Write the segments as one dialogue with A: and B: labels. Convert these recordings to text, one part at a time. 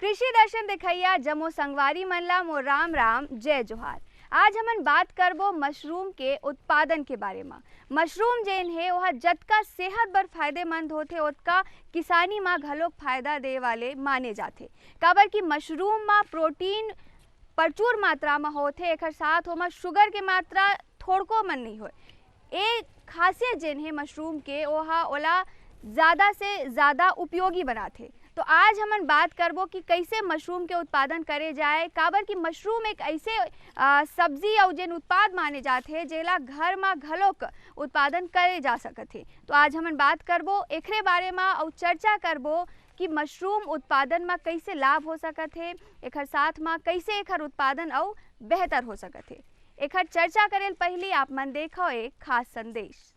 A: कृषि दर्शन दिखैया जमो संगवारी मनला मो राम राम जय जोहार। आज हमन बात करबो मशरूम के उत्पादन के बारे में। मशरूम जेन है वह जतका सेहत बर फायदेमंद होते उतका किसानी में घलोक फायदा दे वाले माने जाते। काबर कि मशरूम में प्रोटीन प्रचुर मात्रा में होते, एक साथ ओमा शुगर के मात्रा थोड़को मन नहीं हो। एक खासियत जेन है मशरूम के ओला ज़्यादा से ज़्यादा उपयोगी बनाते। तो आज हमन बात करबो कि कैसे मशरूम के उत्पादन करे जाए, काबर कि मशरूम एक ऐसे सब्जी और जेन उत्पाद माने जाते जेला घर में घलोक उत्पादन करे जा सकते। तो आज हमन बात करबो एकरे बारे में और चर्चा करबो कि मशरूम उत्पादन में कैसे लाभ हो सकते, एक साथ में कैसे एक उत्पादन और बेहतर हो सकते। एक चर्चा करे पहले आप मन देखो एक खास संदेश।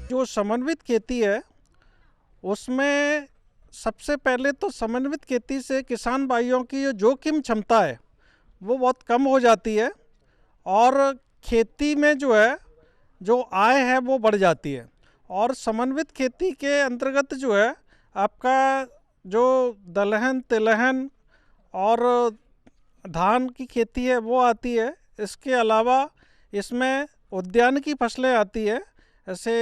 B: जो समन्वित खेती है उसमें सबसे पहले तो समन्वित खेती से किसान भाइयों की जो जोखिम क्षमता है वो बहुत कम हो जाती है और खेती में जो है जो आय है वो बढ़ जाती है। और समन्वित खेती के अंतर्गत जो है आपका जो दलहन तिलहन और धान की खेती है वो आती है। इसके अलावा इसमें उद्यानिकी फसलें आती है, ऐसे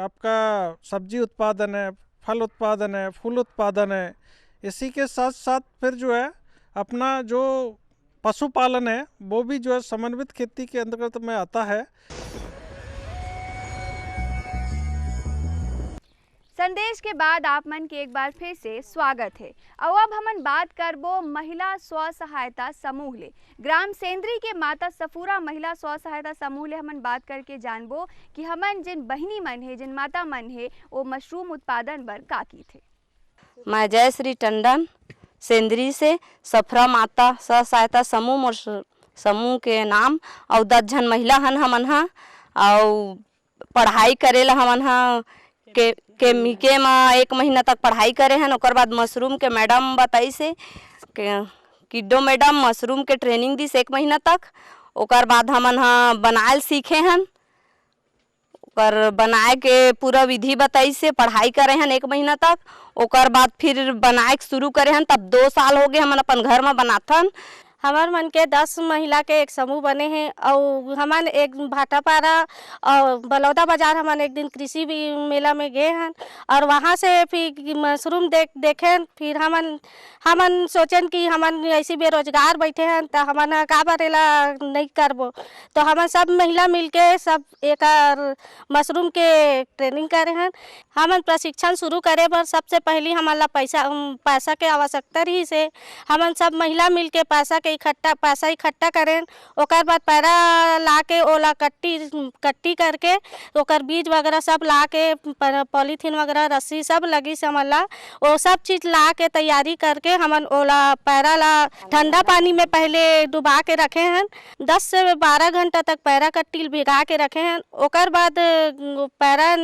B: आपका सब्जी उत्पादन है, फल उत्पादन है, फूल उत्पादन है। इसी के साथ साथ फिर जो है अपना जो पशुपालन है वो भी जो है समन्वित खेती के अंतर्गत में आता है।
A: संदेश के बाद आप मन के एक बार फिर से स्वागत है। और अब हमन बात करबो महिला स्व सहायता समूह ले। ग्राम सेंद्री के माता सफूरा महिला स्व सहायता समूह ले हमन बात करके जानबो कि हमन जिन बहिनी मन है, जिन माता मन है, वो मशरूम उत्पादन बर का की थे।
C: मैं जयश्री टंडन सेंद्री से सफरा माता स्व सहायता समूह समूह के नाम और 10 जन महिला हन हमन हा और पढ़ाई करेला हमन हा के मीके में 1 महीना तक पढ़ाई करे हन। ओकर बाद मशरूम के मैडम बताई से किड्डो मैडम मशरूम के ट्रेनिंग दिस 1 महीना तक। ओकर बाद हमन हा बनाएल सीखे हन, ओकर बनाए के पूरा विधि बताई से पढ़ाई करे हन 1 महीना तक। ओकर बाद फिर बनाए शुरू करे हन, तब 2 साल हो गए हमन अपन घर में बनाथन।
D: हमार मन के 10 महिला के एक समूह बने हैं और हमन एक भाटापारा और बलौदा बाजार हमन एक दिन कृषि मेला में गए हैं और वहाँ से फिर मशरूम देखे। फिर हमन सोचन कि हमन ऐसी बेरोजगार बैठे हैं तो हमन का बरेला नहीं करबो। तो हमन सब महिला मिलके सब एक मशरूम के ट्रेनिंग करे हैं। हमन प्रशिक्षण शुरू करे पर सबसे पहले हमन ला पैसा के आवश्यकता रही से हमन सब महिला मिलके पैसा इकट्ठा करें। ओकर बाद पैरा ला के ओला कट्टी करके ओकर बीज वगैरह सब ला के पॉलीथीन वगैरह रस्सी सब लगी से हमन ला वो सब चीज़ ला के तैयारी करके हमन ओला पैरा ला ठंडा पानी में पहले डुबा के रखे हैं। 10 से 12 घंटा तक पैरा कट्टी भिगा के रखे हैं। ओकर बाद पैरा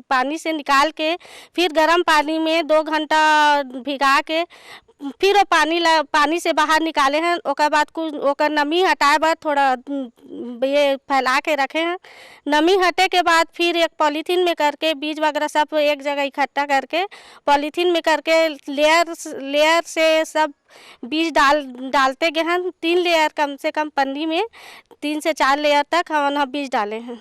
D: पानी से निकाल के फिर गर्म पानी में 2 घंटा भिगा के फिर वो पानी से बाहर निकाले हैं। ओकर बाद कुछ ओकर नमी हटाए बाद थोड़ा ये फैला के रखे हैं। नमी हटे के बाद फिर एक पॉलीथीन में करके बीज वगैरह सब एक जगह इकट्ठा करके पॉलीथीन में करके लेयर से सब बीज डालते गए हैं। 3 लेयर कम से कम पन्नी में 3 से 4 लेयर तक हम बीज डाले हैं।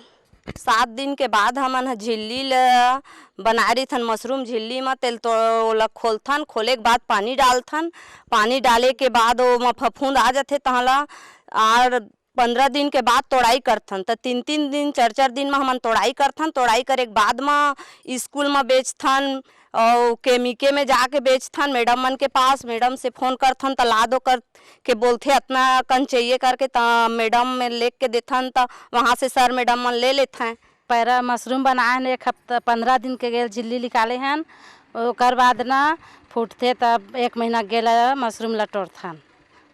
C: 7 दिन के बाद हमन झिल्ली ल बना रही थन मशरूम। झिल्ली में तेल तो खोलथन, खोले के बाद पानी डालथन। पानी डाले के बाद वो फफूंद आ जाते तहला और 15 दिन के बाद तोड़ाई करथन। तो 3-3 दिन 4-4 दिन में हमन तोड़ाई करथन। तोड़ाई करे के बाद में स्कूल में बेचथन और केमिके में जाके बेचथन मैडम मन के पास। मैडम से फ़ोन करथन तो ला दो कर के बोलथे इतना कन चाहिए करके, तो मैडम में ले के देथन तो वहाँ से सर मैडम मन ले लेथें।
E: पैरा मशरूम बनाए 1 हफ्ता 15 दिन के गेल झिल्ली निकाले हन। ओकर बाद ना फूटते तब 1 महीना गेल मशरूम ला तोड़थन,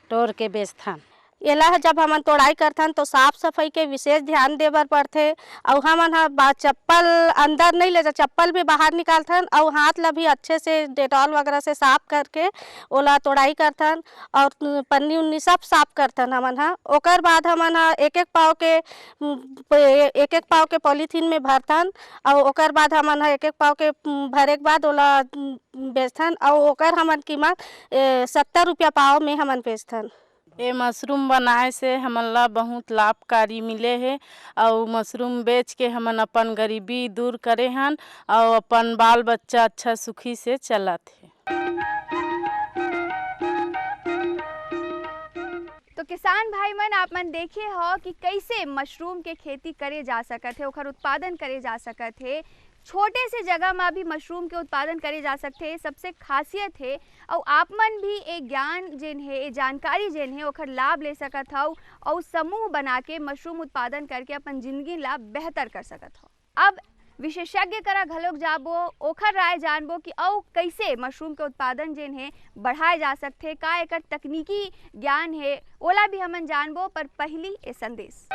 E: तोड़ के बेचथन।
D: एला जब हमन तोड़ाई करथन तो साफ सफाई के विशेष ध्यान देबर पड़थे। और हमन चप्पल अंदर नहीं ले जा, चप्पल भी बाहर निकालथन और हाथ ला भी अच्छे से डेटॉल वगैरह से साफ करके ओला तोड़ाई करथन और पन्नी उन्नी सब साफ करथन हमन ओकर बाद हमन एक एक पाव के पॉलीथीन में भरथन और ओकर बाद हमन एक एक पाव के भरे के बाद ओला बेचथन और ओकर हमन कीमत 70 रुपया पाव में हमन बेचथन।
E: ये मशरूम बनाए से हमन ला बहुत लाभकारी मिले है और मशरूम बेच के हमन अपन गरीबी दूर करे हन और अपन बाल बच्चा अच्छा सुखी से चलत है।
A: तो किसान भाई मन आप मन देखे हो कि कैसे मशरूम के खेती करे जा सकत है, ओकर उत्पादन करे जा सकत है। छोटे से जगह में भी मशरूम के उत्पादन करे जा सकते हैं, सबसे खासियत है। और आप मन भी एक ज्ञान जेन है, एक जानकारी जेन है ओकर लाभ ले सकत हो और समूह बना के मशरूम उत्पादन करके अपन जिंदगी ला बेहतर कर सकत हो। अब विशेषज्ञ करा घलोक जाबो, ओखर राय जानबो कि औ कैसे मशरूम के उत्पादन जेन है बढ़ाए जा सकते, का एकर तकनीकी ज्ञान है ओला भी हमन जानबो। पर पहली ए संदेश।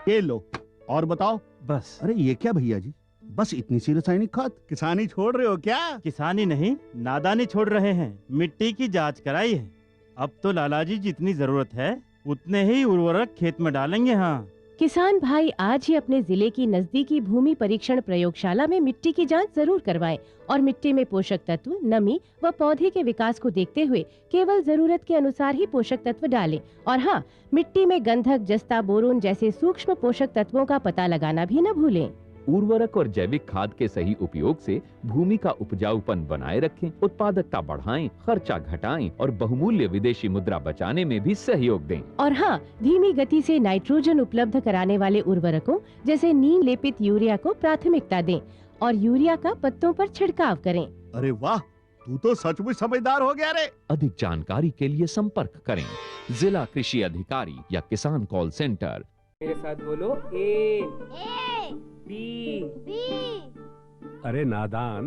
F: ये लो और बताओ।
G: बस।
F: अरे ये क्या भैया जी, बस इतनी सी रासायनिक खाद? किसानी छोड़ रहे हो क्या?
G: किसानी नहीं, नादानी छोड़ रहे हैं। मिट्टी की जांच कराई है। अब तो लालाजी जितनी जरूरत है उतने ही उर्वरक खेत में डालेंगे। हाँ,
H: किसान भाई आज ही अपने जिले की नजदीकी भूमि परीक्षण प्रयोगशाला में मिट्टी की जांच जरूर करवाएं और मिट्टी में पोषक तत्व, नमी व पौधे के विकास को देखते हुए केवल जरूरत के अनुसार ही पोषक तत्व डालें। और हाँ, मिट्टी में गंधक, जस्ता, बोरोन जैसे सूक्ष्म पोषक तत्वों का पता लगाना भी न भूलें।
I: उर्वरक और जैविक खाद के सही उपयोग से भूमि का उपजाऊपन बनाए रखें, उत्पादकता बढ़ाएं, खर्चा घटाएं और बहुमूल्य विदेशी मुद्रा बचाने में भी सहयोग दें।
H: और हाँ, धीमी गति से नाइट्रोजन उपलब्ध कराने वाले उर्वरकों जैसे नीम लेपित यूरिया को प्राथमिकता दें और यूरिया का पत्तों पर छिड़काव करें।
F: अरे वाह, तू तो सचमुच समझदार हो गया रे।
I: अधिक जानकारी के लिए संपर्क करें जिला कृषि अधिकारी या किसान कॉल सेंटर।
J: मेरे साथ बोलो ए बी।
K: अरे नादान,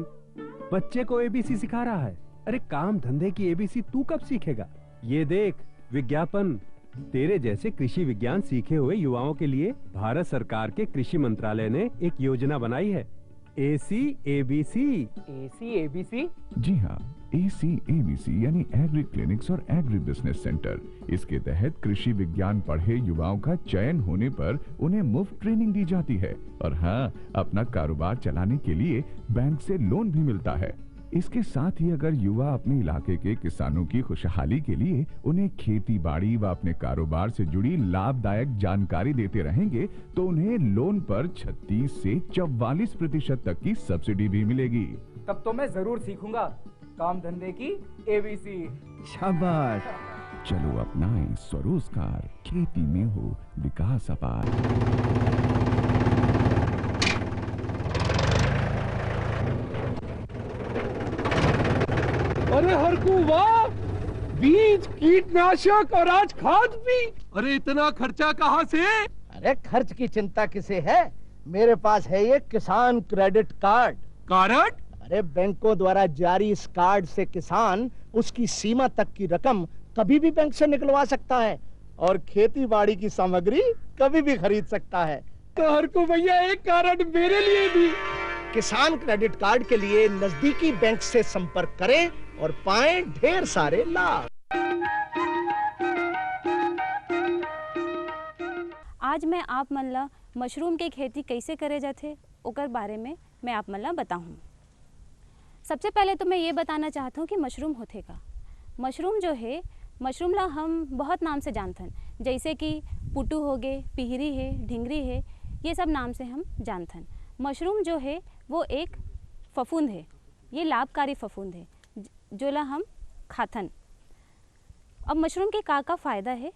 K: बच्चे को एबीसी सिखा रहा है। अरे काम धंधे की एबीसी तू कब सीखेगा? ये देख विज्ञापन। तेरे जैसे कृषि विज्ञान सीखे हुए युवाओं के लिए भारत सरकार के कृषि मंत्रालय ने एक योजना बनाई है, ACABC।
J: ACABC?
L: जी हाँ, ACABC यानी एग्री क्लिनिक्स और एग्री बिजनेस सेंटर। इसके तहत कृषि विज्ञान पढ़े युवाओं का चयन होने पर उन्हें मुफ्त ट्रेनिंग दी जाती है और हाँ, अपना कारोबार चलाने के लिए बैंक से लोन भी मिलता है। इसके साथ ही अगर युवा अपने इलाके के किसानों की खुशहाली के लिए उन्हें खेती बाड़ी व अपने कारोबार से जुड़ी लाभदायक जानकारी देते रहेंगे तो उन्हें लोन पर 36 से 44% तक की सब्सिडी भी मिलेगी।
J: तब तो मैं जरूर सीखूंगा काम धंधे की ABC।
L: शाबाश, चलो अपनाएं स्वरोजगार, खेती में हो विकास अपार।
M: अरे हरकू वाह, बीज, कीटनाशक और आज खाद भी। अरे इतना खर्चा कहाँ से?
N: अरे खर्च की चिंता किसे है, मेरे पास है ये किसान क्रेडिट कार्ड।
M: कार्ड?
N: अरे बैंकों द्वारा जारी इस कार्ड से किसान उसकी सीमा तक की रकम कभी भी बैंक से निकलवा सकता है और खेती बाड़ी की सामग्री कभी भी खरीद सकता है।
M: तो हरकू भैया एक कार्ड मेरे लिए भी।
N: किसान क्रेडिट कार्ड के लिए नजदीकी बैंक से संपर्क करें और पाएं ढेर सारे लाभ।
O: आज मैं आप मन ला मशरूम के खेती कैसे करे जाथे ओकर बारे में मैं आप मन ला बताऊं। सबसे पहले तो मैं ये बताना चाहता हूँ कि मशरूम होथे का। मशरूम जो है, मशरूम ला हम बहुत नाम से जानथन, जैसे कि पुटू हो गए, पिहरी है, ढिंगरी है, ये सब नाम से हम जानथन। मशरूम जो है वो एक फफूंद है, ये लाभकारी फफूंद है जो ला हम खाथन। अब मशरूम के का फ़ायदा है?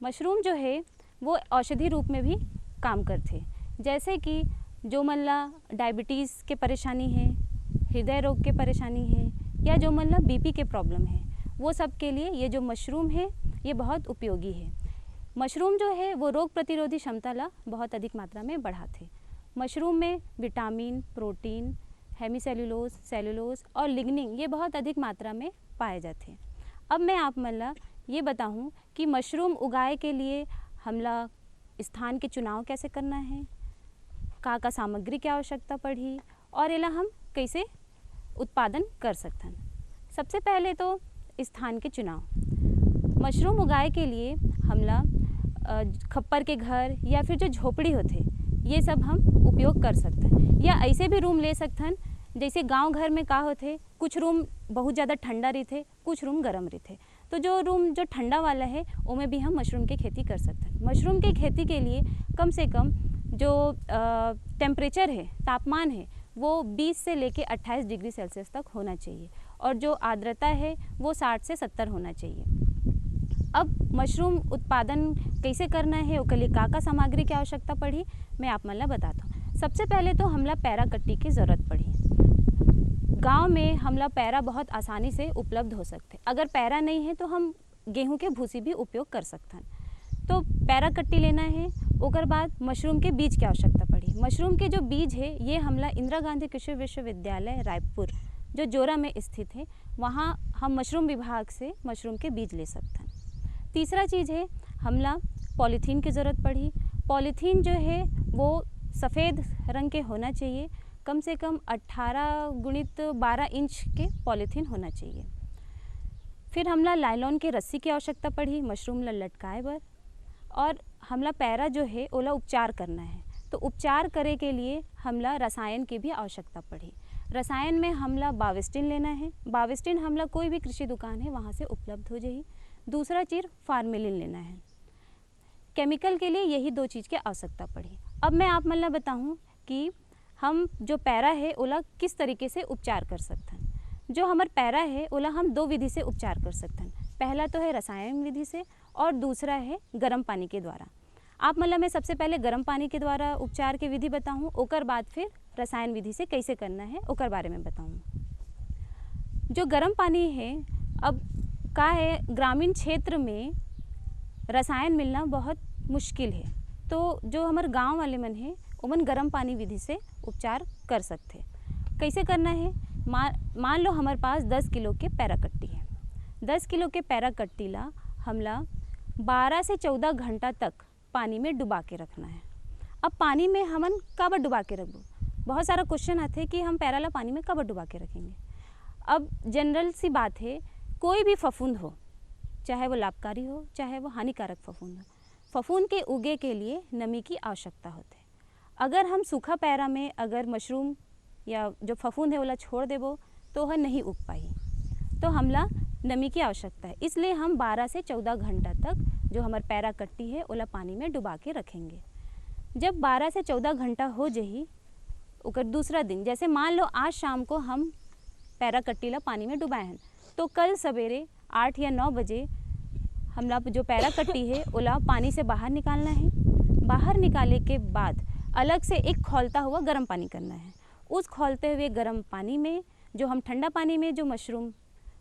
O: मशरूम जो है वो औषधि रूप में भी काम करते, जैसे कि जो मन ला डायबिटीज़ के परेशानी है, हृदय रोग के परेशानी है या जो मन ला BP के प्रॉब्लम है, वो सब के लिए ये जो मशरूम है ये बहुत उपयोगी है। मशरूम जो है वो रोग प्रतिरोधी क्षमता ला बहुत अधिक मात्रा में बढ़ाते। मशरूम में विटामिन, प्रोटीन, हेमीसेल्यूलोज, सेलुलोज और लिग्निन ये बहुत अधिक मात्रा में पाए जाते। अब मैं आप मन ला ये बताऊँ कि मशरूम उगाए के लिए हमला स्थान के चुनाव कैसे करना है, का सामग्री की आवश्यकता पड़ी और एला हम कैसे उत्पादन कर सकथन। सबसे पहले तो स्थान के चुनाव। मशरूम उगाए के लिए हमला खप्पर के घर या फिर जो झोपड़ी होते ये सब हम उपयोग कर सकथन, या ऐसे भी रूम ले सकथन जैसे गांव घर में का होते कुछ रूम बहुत ज़्यादा ठंडा रहते, कुछ रूम गर्म रहते। तो जो रूम जो ठंडा वाला है उनमें भी हम मशरूम की खेती कर सकते हैं। मशरूम की खेती के लिए कम से कम जो टेम्परेचर है, तापमान है, वो 20 से लेके 28 डिग्री सेल्सियस तक होना चाहिए और जो आर्द्रता है वो 60 से 70 होना चाहिए। अब मशरूम उत्पादन कैसे करना है उसके लिए का सामग्री की आवश्यकता पड़ी मैं आप मन ला बताता हूँ। सबसे पहले तो हमला पैरा कट्टी की ज़रूरत पड़ी। गांव में हमला पैरा बहुत आसानी से उपलब्ध हो सकते। अगर पैरा नहीं है तो हम गेहूं के भूसी भी उपयोग कर सकते हैं। तो पैरा कट्टी लेना है। उसके बाद मशरूम के बीज की आवश्यकता पड़ी। मशरूम के जो बीज है ये हमला इंदिरा गांधी कृषि विश्वविद्यालय रायपुर जो जोरा में स्थित है वहाँ हम मशरूम विभाग से मशरूम के बीज ले सकते हैं। तीसरा चीज़ है हमला पॉलीथीन की ज़रूरत पड़ी। पॉलीथीन जो है वो सफ़ेद रंग के होना चाहिए, कम से कम 18 गुणित 12 इंच के पॉलीथीन होना चाहिए। फिर हमला लाइलॉन के रस्सी की आवश्यकता पड़ी मशरूम ला लटकाए बर। और हमला पैरा जो है ओला उपचार करना है, तो उपचार करे के लिए हमला रसायन की भी आवश्यकता पड़ी। रसायन में हमला बाविस्टिन लेना है। बाविस्टिन हमला कोई भी कृषि दुकान है वहाँ से उपलब्ध हो जाएगी। दूसरा चीज़ फार्मेलिन लेना है। केमिकल के लिए यही 2 चीज़ की आवश्यकता पड़ी। अब मैं आप मन ला बताऊँ कि हम जो पैरा है ओला किस तरीके से उपचार कर सकते हैं। जो हमार पैरा है ओला हम 2 विधि से उपचार कर सकते हैं। पहला तो है रसायन विधि से और दूसरा है गर्म पानी के द्वारा। आप मतलब मैं सबसे पहले गर्म पानी के द्वारा उपचार की विधि बताऊँ, ओकर बाद फिर रसायन विधि से कैसे करना है ओकर बारे में बताऊँ। जो गर्म पानी है, अब का है ग्रामीण क्षेत्र में रसायन मिलना बहुत मुश्किल है, तो जो हमारे गांव वाले मन है उमन गर्म पानी विधि से उपचार कर सकते। कैसे करना है, मान लो हमारे पास 10 किलो के पैरा कट्टी है। 10 किलो के पैरा कट्टी ला हमला 12 से 14 घंटा तक पानी में डुबा के रखना है। अब पानी में हमन कब डुबा के रखबो, बहुत सारा क्वेश्चन आते हैं कि हम पैरा ला पानी में कब डुबा के रखेंगे। अब जनरल सी बात है, कोई भी फफूंद हो, चाहे वो लाभकारी हो चाहे वो हानिकारक फफूंद हो, फफूंद के उगे के लिए नमी की आवश्यकता होती है। अगर हम सूखा पैरा में अगर मशरूम या जो फफूंद है ओला छोड़ देबो तो वह नहीं उग पाई, तो हमला नमी की आवश्यकता है। इसलिए हम 12 से 14 घंटा तक जो हमारे पैरा कट्टी है ओला पानी में डुबा के रखेंगे। जब 12 से 14 घंटा हो जाही ओकर दूसरा दिन, जैसे मान लो आज शाम को हम पैरा कट्टी ला पानी में डुबाए हैं, तो कल सवेरे 8 या 9 बजे हमला जो पैरा कट्टी है ओला पानी से बाहर निकालना है। बाहर निकाले के बाद अलग से एक खौलता हुआ गर्म पानी करना है। उस खौलते हुए गर्म पानी में जो हम ठंडा पानी में जो मशरूम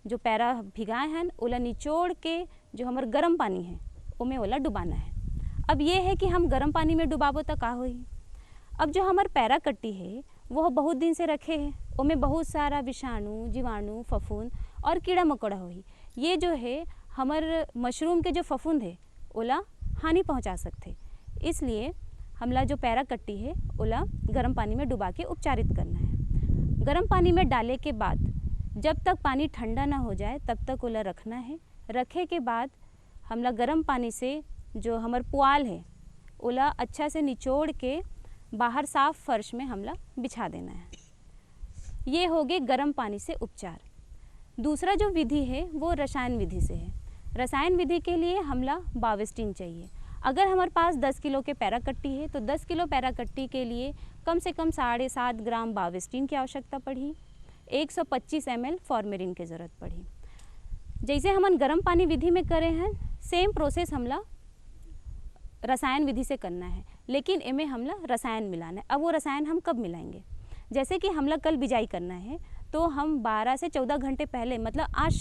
O: जो पैरा भिगाए हैं ओला निचोड़ के जो हमार गर्म पानी है उमें ओला डुबाना है। अब ये है कि हम गर्म पानी में डुबाबो तो का होई। अब जो हमार पैरा कट्टी है वह बहुत दिन से रखे है, उमें बहुत सारा विषाणु, जीवाणु, फफूंद और कीड़ा मकोड़ा होई। ये जो है हमार मशरूम के जो फफूंद है ओला हानि पहुंचा सकते। इसलिए हमला जो पैरा कट्टी है ओला गर्म पानी में डुबा के उपचारित करना है। गर्म पानी में डाले के बाद जब तक पानी ठंडा ना हो जाए तब तक ओला रखना है। रखे के बाद हमला गर्म पानी से जो हमार पुआल है ओला अच्छा से निचोड़ के बाहर साफ फर्श में हमला बिछा देना है। ये हो गए गर्म पानी से उपचार। दूसरा जो विधि है वो रसायन विधि से है। रसायन विधि के लिए हमला बाविस्टिन चाहिए। अगर हमारे पास 10 किलो के पैरा कट्टी है तो 10 किलो पैरा कट्टी के लिए कम से कम 7.5 ग्राम बाविस्टिन की आवश्यकता पड़ी। 125 ml फॉर्मेलिन की ज़रूरत पड़ी। जैसे हम गर्म पानी विधि में करे हैं सेम प्रोसेस हमला रसायन विधि से करना है, लेकिन इनमें हमला रसायन मिलाना है। अब वो रसायन हम कब मिलाएंगे, जैसे कि हमला कल बिजाई करना है तो हम 12 से 14 घंटे पहले मतलब आज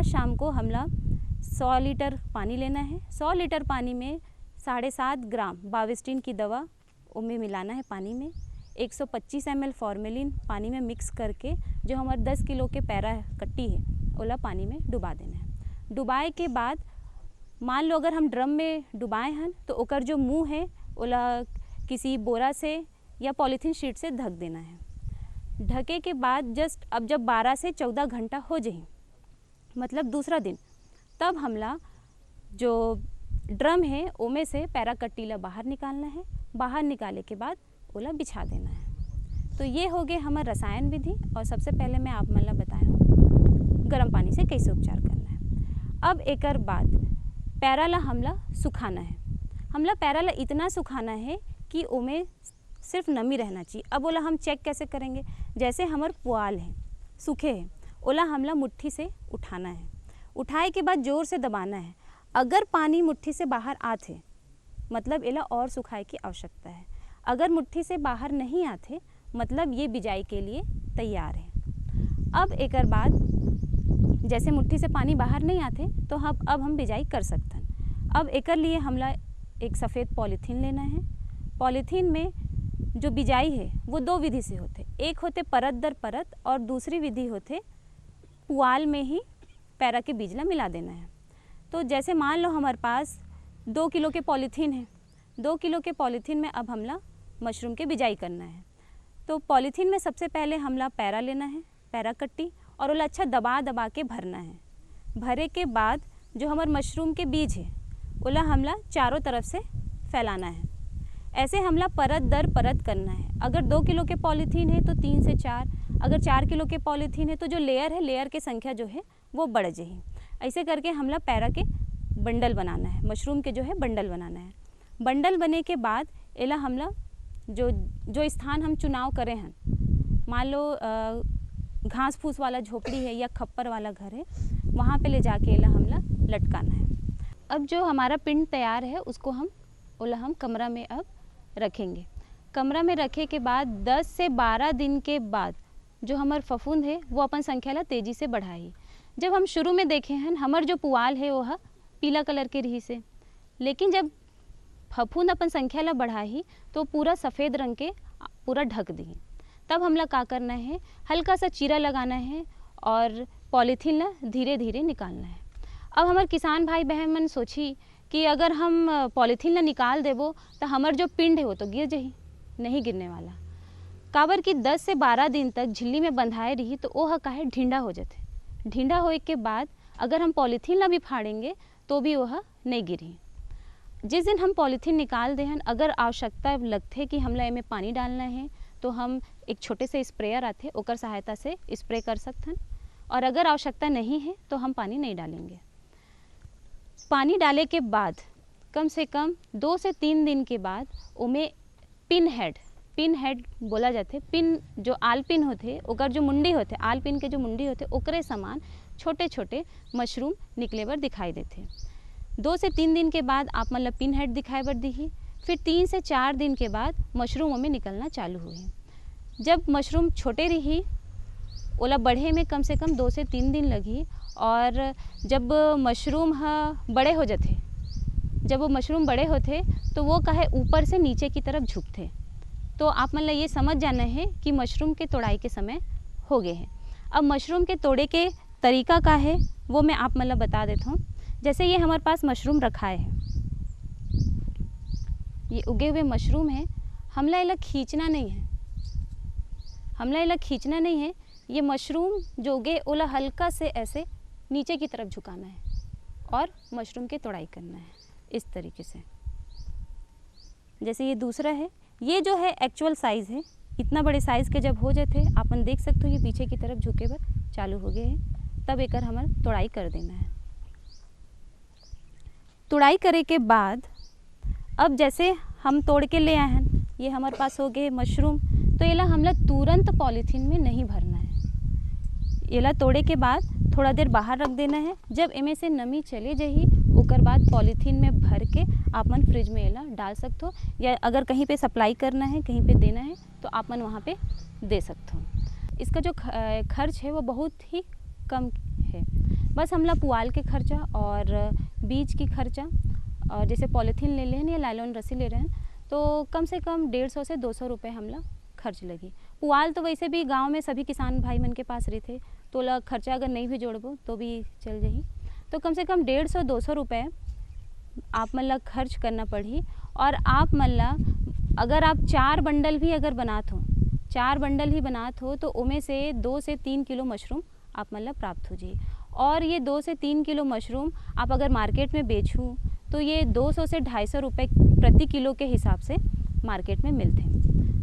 O: शाम को हमला 100 लीटर पानी लेना है। 100 लीटर पानी में 7.5 ग्राम बाविस्टिन की दवा उनमें मिलाना है पानी में। 125 ml फॉर्मेलिन पानी में मिक्स करके जो हमारे 10 किलो के पैरा कट्टी है ओला पानी में डुबा देना है। डुबाए के बाद मान लो अगर हम ड्रम में डुबाए हैं तो ओकर जो मुंह है ओला किसी बोरा से या पॉलीथीन शीट से ढक देना है। ढके के बाद जस्ट अब जब 12 से 14 घंटा हो जाए, मतलब दूसरा दिन, तब हमला जो ड्रम है ओमे से पैराकट्टीला बाहर निकालना है। बाहर निकाले के बाद ओला बिछा देना है। तो ये हो गए हमार रसायन विधि। और सबसे पहले मैं आप मन ला बताया हूँ गर्म पानी से कैसे उपचार करना है। अब एकर बाद पैरा ला हमला सुखाना है। हमला पैरा ला इतना सुखाना है कि ओमे सिर्फ नमी रहना चाहिए। अब ओला हम चेक कैसे करेंगे, जैसे हमार पुआल है सूखे है, ओला हमला मुट्ठी से उठाना है। उठाए के बाद जोर से दबाना है। अगर पानी मुट्ठी से बाहर आते मतलब एला और सुखाए की आवश्यकता है। अगर मुट्ठी से बाहर नहीं आते मतलब ये बिजाई के लिए तैयार है। अब एकर बाद जैसे मुट्ठी से पानी बाहर नहीं आते तो अब हम बिजाई कर सकते हैं। अब एकर लिए हमला एक सफ़ेद पॉलीथीन लेना है। पॉलीथीन में जो बिजाई है वो दो विधि से होते, एक होते परत दर परत और दूसरी विधि होते पुआल में ही पैरा के बीजला मिला देना है। तो जैसे मान लो हमारे पास 2 किलो के पॉलीथीन है, 2 किलो के पॉलीथीन में अब हमला मशरूम के बिजाई करना है। तो पॉलीथीन में सबसे पहले हमला पैरा लेना है, पैरा कट्टी, और ओला अच्छा दबा दबा के भरना है। भरे के बाद जो हमार मशरूम के बीज है ओला हमला चारों तरफ से फैलाना है। ऐसे हमला परत दर परत करना है। अगर 2 किलो के पॉलीथीन है तो 3 से 4, अगर 4 किलो के पॉलीथीन है तो जो लेयर है लेयर की संख्या जो है वो बढ़ जाएगी। ऐसे करके हमला पैरा के बंडल बनाना है, मशरूम के जो है बंडल बनाना है। बंडल बने के बाद एला हमला जो स्थान हम चुनाव करें हैं, मान लो घास फूस वाला झोपड़ी है या खप्पर वाला घर है, वहाँ पे ले जाके एला हमला लटकाना है। अब जो हमारा पिंड तैयार है उसको हम कमरा में अब रखेंगे। कमरा में रखे के बाद 10 से 12 दिन के बाद जो हमार फफूंद है वो अपन संख्या ला तेज़ी से बढ़ाई। जब हम शुरू में देखे हैं हमार जो पुआल है वह पीला कलर के रही से, लेकिन जब फफूंद अपन संख्या ला बढ़ाई तो पूरा सफ़ेद रंग के पूरा ढक दी। तब हमला का करना है, हल्का सा चीरा लगाना है और पॉलीथीन ला धीरे धीरे निकालना है। अब हमारे किसान भाई बहन मन सोची कि अगर हम पॉलीथीन ला निकाल देबो तो हमार जो पिंड है वो तो गिर जाही, नहीं गिरने वाला। काबर कि 10 से 12 दिन तक झिल्ली में बंधाए रही तो वह काहे ढींडा हो जाते। ढींडा होए के बाद अगर हम पॉलीथीन ला भी फाड़ेंगे तो भी वह नहीं गिरी। जिस दिन हम पॉलीथीन निकाल देहन, अगर आवश्यकता लगते कि हमला में पानी डालना है तो हम एक छोटे से स्प्रेयर आते ओकर सहायता से स्प्रे कर सकते हैं, और अगर आवश्यकता नहीं है तो हम पानी नहीं डालेंगे। पानी डाले के बाद कम से कम 2 से 3 दिन के बाद उमें पिन हेड बोला जाते। पिन जो आल पिन होते ओकर जो मुंडी होते, आल पिन के जो मुंडी होते ओकरे समान छोटे छोटे मशरूम निकले बर दिखाई देते। 2 से 3 दिन के बाद आप मतलब पिन हेड दिखाई बर दी। फिर 3 से 4 दिन के बाद मशरूम में निकलना चालू हुई। जब मशरूम छोटे रही ओला बढ़े में कम से कम 2 से 3 दिन लगी, और जब मशरूम बड़े हो जाते, जब वो मशरूम बड़े होते तो वो काहे ऊपर से नीचे की तरफ झुकते। तो आप मतलब ये समझ जाना है कि मशरूम के तोड़ाई के समय हो गए हैं। अब मशरूम के तोड़े के तरीका का है वो मैं आप मतलब बता देता हूँ। जैसे ये हमारे पास मशरूम रखा है, ये उगे हुए मशरूम है, हमला इला खींचना नहीं है, ये मशरूम जो उगे ओला हल्का से ऐसे नीचे की तरफ झुकाना है और मशरूम के तोड़ाई करना है इस तरीके से। जैसे ये दूसरा है, ये जो है एक्चुअल साइज़ है। इतना बड़े साइज़ के जब हो जाते अपन देख सकते हो ये पीछे की तरफ झुके बर चालू हो गए हैं, तब एक हमारे तोड़ाई कर देना है। तोड़ाई करे के बाद अब जैसे हम तोड़ के ले आए हैं, ये हमारे पास हो गए मशरूम, तो येला हमला तुरंत पॉलीथीन में नहीं भरना है। येला तोड़े के बाद थोड़ा देर बाहर रख देना है। जब इमें से नमी चले जाही ओकर बाद पॉलीथीन में भर के आप मन फ्रिज में येला डाल सकते हो, या अगर कहीं पे सप्लाई करना है, कहीं पे देना है तो आप मन वहाँ पे दे सकते हो। इसका जो खर्च है वो बहुत ही कम है। बस हमला पुआल के खर्चा और बीज की खर्चा, और जैसे पॉलीथीन ले लें या लाइलॉन रस्सी ले रहे हैं तो कम से कम 150 से 200 रुपये हमला खर्च लगी। पुआल तो वैसे भी गांव में सभी किसान भाई मन के पास रहते, तोला खर्चा अगर नहीं भी जोड़बो तो भी चल जाही। तो कम से कम 150-200 रुपये आप मन ला खर्च करना पड़ही। और आप मन ला अगर आप 4 बंडल भी अगर बनात हो, 4 बंडल ही बनात हो, तो उमें से 2 से 3 किलो मशरूम आप मन ला प्राप्त हो जाए। और ये 2 से 3 किलो मशरूम आप अगर मार्केट में बेचूँ तो ये 200 से 250 रुपये प्रति किलो के हिसाब से मार्केट में मिलते हैं।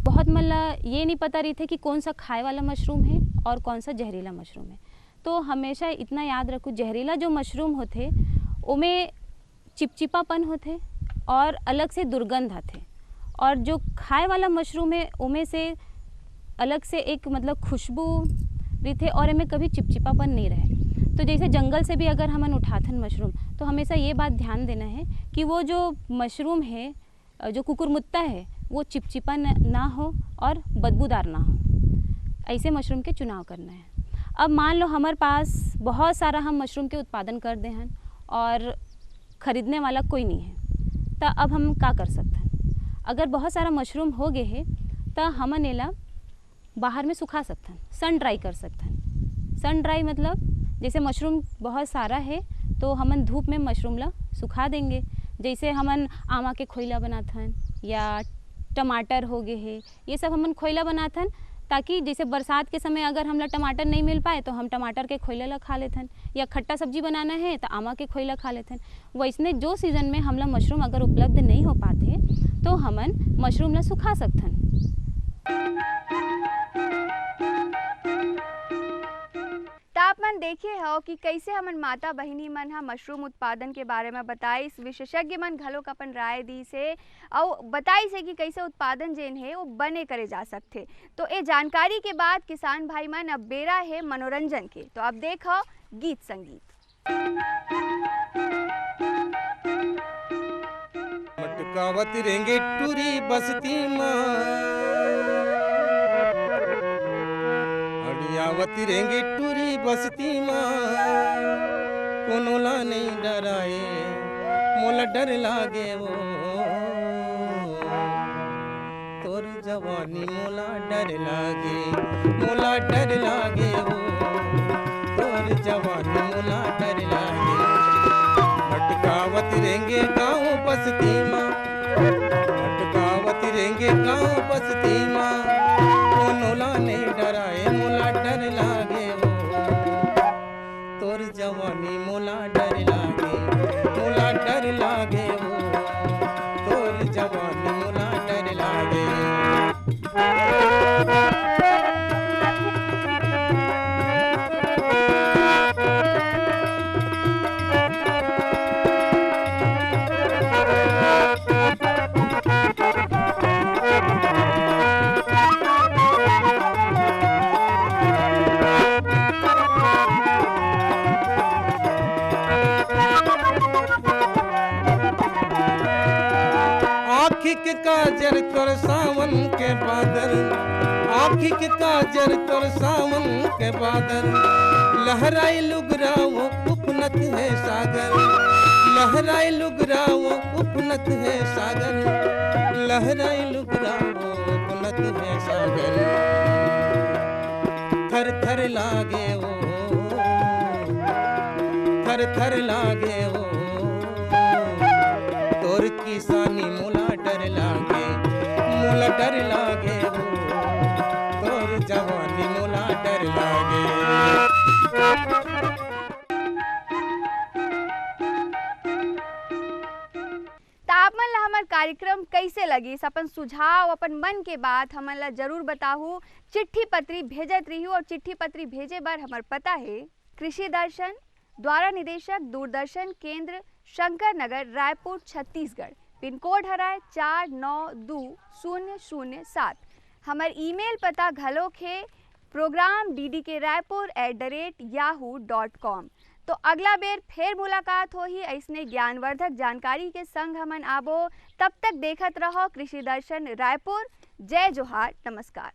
O: बहुत मन ला ये नहीं पता रही थे कि कौन सा खाए वाला मशरूम है और कौन सा जहरीला मशरूम है। तो हमेशा इतना याद रखो, जहरीला जो मशरूम होते उमें चिपचिपापन होते और अलग से दुर्गंध आते, और जो खाए वाला मशरूम है उमें से अलग से एक मतलब खुशबू रहते और इनमें कभी चिपचिपापन नहीं रहे। तो जैसे जंगल से भी अगर हमन उठाथन मशरूम, तो हमेशा ये बात ध्यान देना है कि वो जो मशरूम है, जो कुकुरमुत्ता है, वो चिपचिपा ना हो और बदबूदार ना हो। ऐसे मशरूम के चुनाव करना है। अब मान लो हमारे पास बहुत सारा हम मशरूम के उत्पादन कर दे हैं और ख़रीदने वाला कोई नहीं है, तो अब हम का कर सकते हैं? अगर बहुत सारा मशरूम हो गए है तो हमन एला बाहर में सुखा सकते हैं, सन ड्राई कर सकते हैं। सन ड्राई मतलब जैसे मशरूम बहुत सारा है तो हमन धूप में मशरूम ला सुखा देंगे। जैसे हमन आमा के खोइला बनाथन या टमाटर हो गए है, ये सब हमन खोइला बनाथन, ताकि जैसे बरसात के समय अगर हमला टमाटर नहीं मिल पाए तो हम टमाटर के खोइला ला खा लेथन, या खट्टा सब्जी बनाना है तो आमा के खोइला खा लेथन। वैसने जो सीज़न में हमला मशरूम अगर उपलब्ध नहीं हो पाते तो हमन मशरूम ला सुखा सकथन।
A: तो आप मन देखे हो कि कैसे हमन माता बहिनी मन हा मशरूम उत्पादन के बारे में बताई, विशेषज्ञ मन घलोक अपन राय दी से और बताई से कि कैसे उत्पादन जेन है वो बने करे जा सकते। तो ये जानकारी के बाद किसान भाई मन अब बेरा है मनोरंजन के, तो अब देखो गीत संगीत।
P: मटकावत रेंगे टूरी बस्ती अड़ियावती रेंगे टूरी बस्ती कोनो ला नहीं डराए मोला डर लागे वो तोर जवानी मोला डर लागे वो तोर जवानी मोला डर लागे। भटकावत रेंगे गाँव बस्ती भटकावत रेंगे गाँव बस्ती कोनो ला नहीं डराए मोला डर लागे वो तोर जवानी मोला डर लागे वो तोर जवानी मोला डर लागे। आँखी के काजर तोर सावन के बादल, आँखी के काजर तोर सावन के बादल, लहराई लुगराओ उपनत है सागर, लहराई लुगराओ उपनत है सागर, लहराई लुगराओ उपनत है सागर। थर थर लागे वो, थर थर लागे वो तोर किसानी मोला डर लागे वो तोर जवानी मोला डर लागे।
A: तापमन ला हमार कार्यक्रम कैसे लगी, अपन सुझाव अपन मन के बात हमन ला जरूर बताहू। चिट्ठी पत्री भेजत रही और चिट्ठी पत्री भेजे बार हमार पता है कृषि दर्शन, द्वारा निदेशक दूरदर्शन केंद्र शंकर नगर, रायपुर, छत्तीसगढ़। पिन कोड हराए 492007। हमार ईमेल पता घलोक है program.ddkraipur@yahoo.com। तो अगला बेर फिर मुलाकात हो ही ऐसने ज्ञानवर्धक जानकारी के संग हमन आबो। तब तक देखत रहो कृषि दर्शन रायपुर। जय जोहार, नमस्कार।